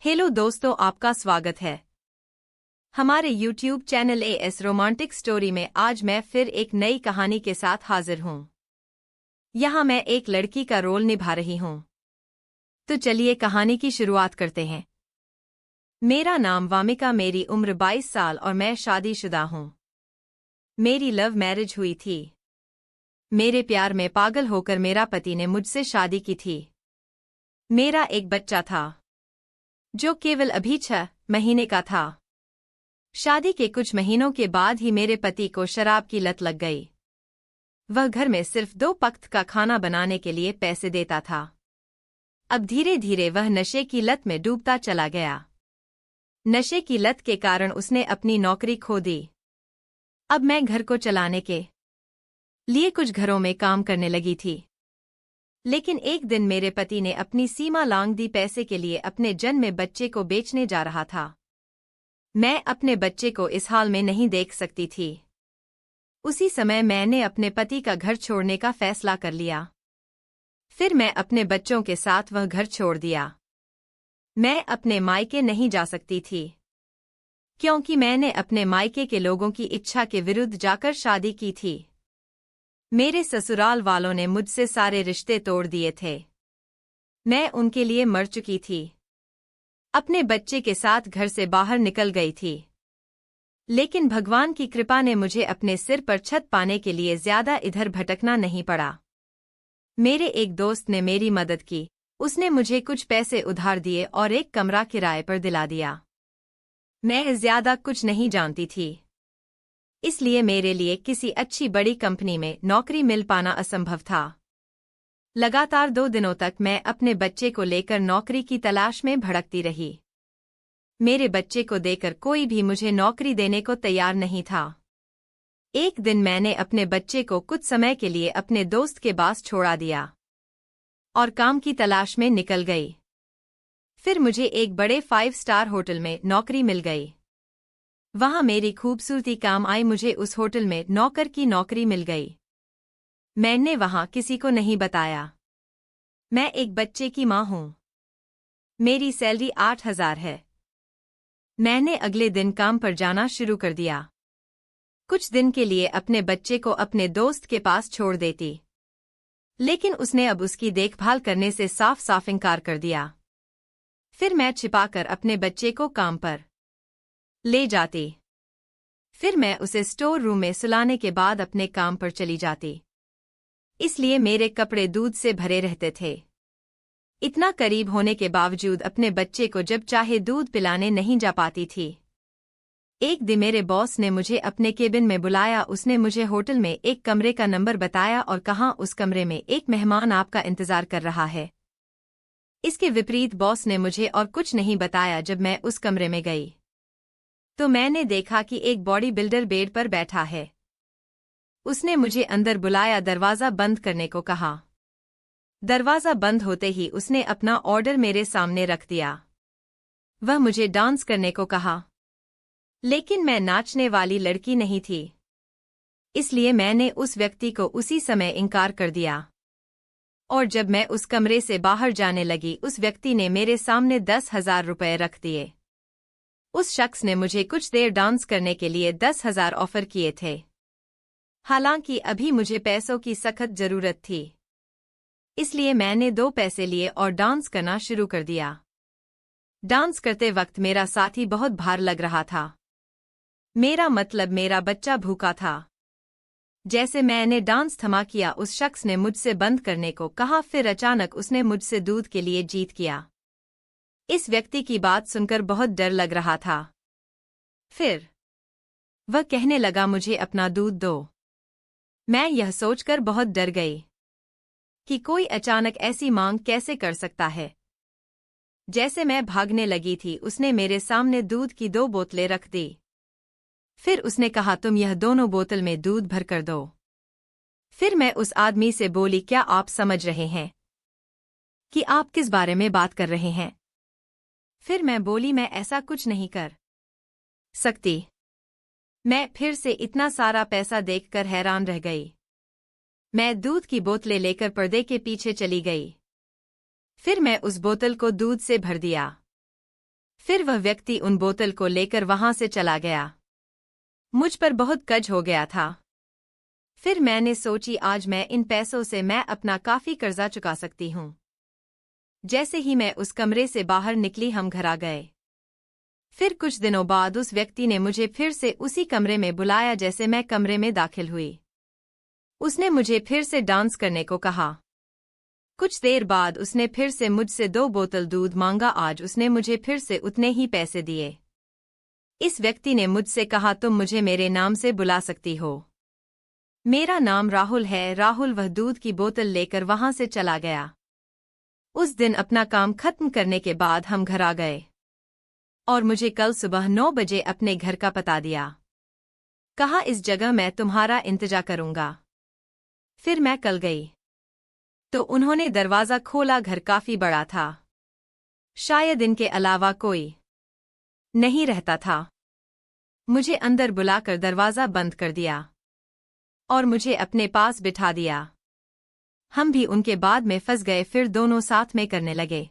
Hello दोस्तों, आपका स्वागत है हमारे YouTube channel as romantic story में। आज मैं फिर एक नई कहानी के साथ हाजिर हूँ। यहाँ मैं एक लड़की का रोल निभा रही हूँ। तो चलिए कहानी की शुरुआत करते हैं। मेरा नाम वामिका, मेरी उम्र 22 साल और मैं शादीशुदा हूँ। मेरी लव मैरिज हुई थी। मेरे प्यार में पागल होकर मेरा पति ने मुझसे शादी की थी। मेरा एक बच्चा था जो केवल अभी 6 महीने का था। शादी के कुछ महीनों के बाद ही मेरे पति को शराब की लत लग गई। वह घर में सिर्फ 2 वक्त का खाना बनाने के लिए पैसे देता था। अब धीरे धीरे वह नशे की लत में डूबता चला गया। नशे की लत के कारण उसने अपनी नौकरी खो दी। अब मैं घर को चलाने के लिए कुछ घरों में काम करने लगी थी। लेकिन एक दिन मेरे पति ने अपनी सीमा लांघ दी। पैसे के लिए अपने जन्मे बच्चे को बेचने जा रहा था। मैं अपने बच्चे को इस हाल में नहीं देख सकती थी। उसी समय मैंने अपने पति का घर छोड़ने का फैसला कर लिया। फिर मैं अपने बच्चों के साथ वह घर छोड़ दिया। मैं अपने मायके नहीं जा सकती थी क्योंकि मैंने अपने मायके के लोगों की इच्छा के विरुद्ध जाकर शादी की थी। मेरे ससुराल वालों ने मुझसे सारे रिश्ते तोड़ दिए थे। मैं उनके लिए मर चुकी थी। अपने बच्चे के साथ घर से बाहर निकल गई थी। लेकिन भगवान की कृपा ने मुझे अपने सिर पर छत पाने के लिए ज्यादा इधर भटकना नहीं पड़ा। मेरे एक दोस्त ने मेरी मदद की। उसने मुझे कुछ पैसे उधार दिए और एक कमरा किराए पर दिला दिया। मैं ज्यादा कुछ नहीं जानती थी, इसलिए मेरे लिए किसी अच्छी बड़ी कंपनी में नौकरी मिल पाना असंभव था। लगातार 2 दिनों तक मैं अपने बच्चे को लेकर नौकरी की तलाश में भटकती रही। मेरे बच्चे को देकर कोई भी मुझे नौकरी देने को तैयार नहीं था। एक दिन मैंने अपने बच्चे को कुछ समय के लिए अपने दोस्त के पास छोड़ा दिया और काम की तलाश में निकल गई। फिर मुझे एक बड़े 5 स्टार होटल में नौकरी मिल गई। वहां मेरी खूबसूरती काम आई। मुझे उस होटल में नौकर की नौकरी मिल गई। मैंने वहां किसी को नहीं बताया। मैं एक बच्चे की मां हूं। मेरी सैलरी 8,000 है। मैंने अगले दिन काम पर जाना शुरू कर दिया। कुछ दिन के लिए अपने बच्चे को अपने दोस्त के पास छोड़ देती, लेकिन उसने अब उसकी देखभाल करने से साफ साफ इनकार कर दिया। फिर मैं छिपाकर अपने बच्चे को काम पर ले जाती। फिर मैं उसे स्टोर रूम में सुलाने के बाद अपने काम पर चली जाती। इसलिए मेरे कपड़े दूध से भरे रहते थे। इतना करीब होने के बावजूद अपने बच्चे को जब चाहे दूध पिलाने नहीं जा पाती थी। एक दिन मेरे बॉस ने मुझे अपने केबिन में बुलाया। उसने मुझे होटल में एक कमरे का नंबर बताया और कहा उस कमरे में एक मेहमान आपका इंतजार कर रहा है। इसके विपरीत बॉस ने मुझे और कुछ नहीं बताया। जब मैं उस कमरे में गई तो मैंने देखा कि एक बॉडी बिल्डर बेड पर बैठा है। उसने मुझे अंदर बुलाया, दरवाजा बंद करने को कहा। दरवाजा बंद होते ही उसने अपना ऑर्डर मेरे सामने रख दिया। वह मुझे डांस करने को कहा, लेकिन मैं नाचने वाली लड़की नहीं थी। इसलिए मैंने उस व्यक्ति को उसी समय इनकार कर दिया। और जब मैं उस कमरे से बाहर जाने लगी, उस व्यक्ति ने मेरे सामने 10,000 रुपये रख दिए। उस शख्स ने मुझे कुछ देर डांस करने के लिए 10,000 ऑफर किए थे। हालांकि अभी मुझे पैसों की सख्त जरूरत थी, इसलिए मैंने 2 पैसे लिए और डांस करना शुरू कर दिया। डांस करते वक्त मेरा साथी बहुत भार लग रहा था। मेरा मतलब मेरा बच्चा भूखा था। जैसे मैंने डांस थमा किया, उस शख्स ने मुझसे बंद करने को कहा। फिर अचानक उसने मुझसे दूध के लिए जीत किया। इस व्यक्ति की बात सुनकर बहुत डर लग रहा था। फिर वह कहने लगा, मुझे अपना दूध दो। मैं यह सोचकर बहुत डर गई कि कोई अचानक ऐसी मांग कैसे कर सकता है। जैसे मैं भागने लगी थी, उसने मेरे सामने दूध की 2 बोतलें रख दी। फिर उसने कहा, तुम यह दोनों बोतल में दूध भर कर दो। फिर मैं उस आदमी से बोली, क्या आप समझ रहे हैं कि आप किस बारे में बात कर रहे हैं? फिर मैं बोली, मैं ऐसा कुछ नहीं कर सकती। मैं फिर से इतना सारा पैसा देखकर हैरान रह गई। मैं दूध की बोतलें लेकर पर्दे के पीछे चली गई। फिर मैं उस बोतल को दूध से भर दिया। फिर वह व्यक्ति उन बोतल को लेकर वहां से चला गया। मुझ पर बहुत कज हो गया था। फिर मैंने सोची आज मैं इन पैसों से मैं अपना काफी कर्जा चुका सकती हूँ। जैसे ही मैं उस कमरे से बाहर निकली हम घर आ गए। फिर कुछ दिनों बाद उस व्यक्ति ने मुझे फिर से उसी कमरे में बुलाया। जैसे मैं कमरे में दाखिल हुई, उसने मुझे फिर से डांस करने को कहा। कुछ देर बाद उसने फिर से मुझसे 2 बोतल दूध मांगा। आज उसने मुझे फिर से उतने ही पैसे दिए। इस व्यक्ति ने मुझसे कहा तुम मुझे मेरे नाम से बुला सकती हो। मेरा नाम राहुल है। राहुल वह दूध की बोतल लेकर वहां से चला गया। उस दिन अपना काम खत्म करने के बाद हम घर आ गए और मुझे कल सुबह 9 बजे अपने घर का पता दिया। कहा इस जगह मैं तुम्हारा इंतजार करूंगा। फिर मैं कल गई तो उन्होंने दरवाजा खोला। घर काफी बड़ा था, शायद इनके अलावा कोई नहीं रहता था। मुझे अंदर बुलाकर दरवाजा बंद कर दिया और मुझे अपने पास बिठा दिया। हम भी उनके बाद में फंस गए। फिर दोनों साथ में करने लगे।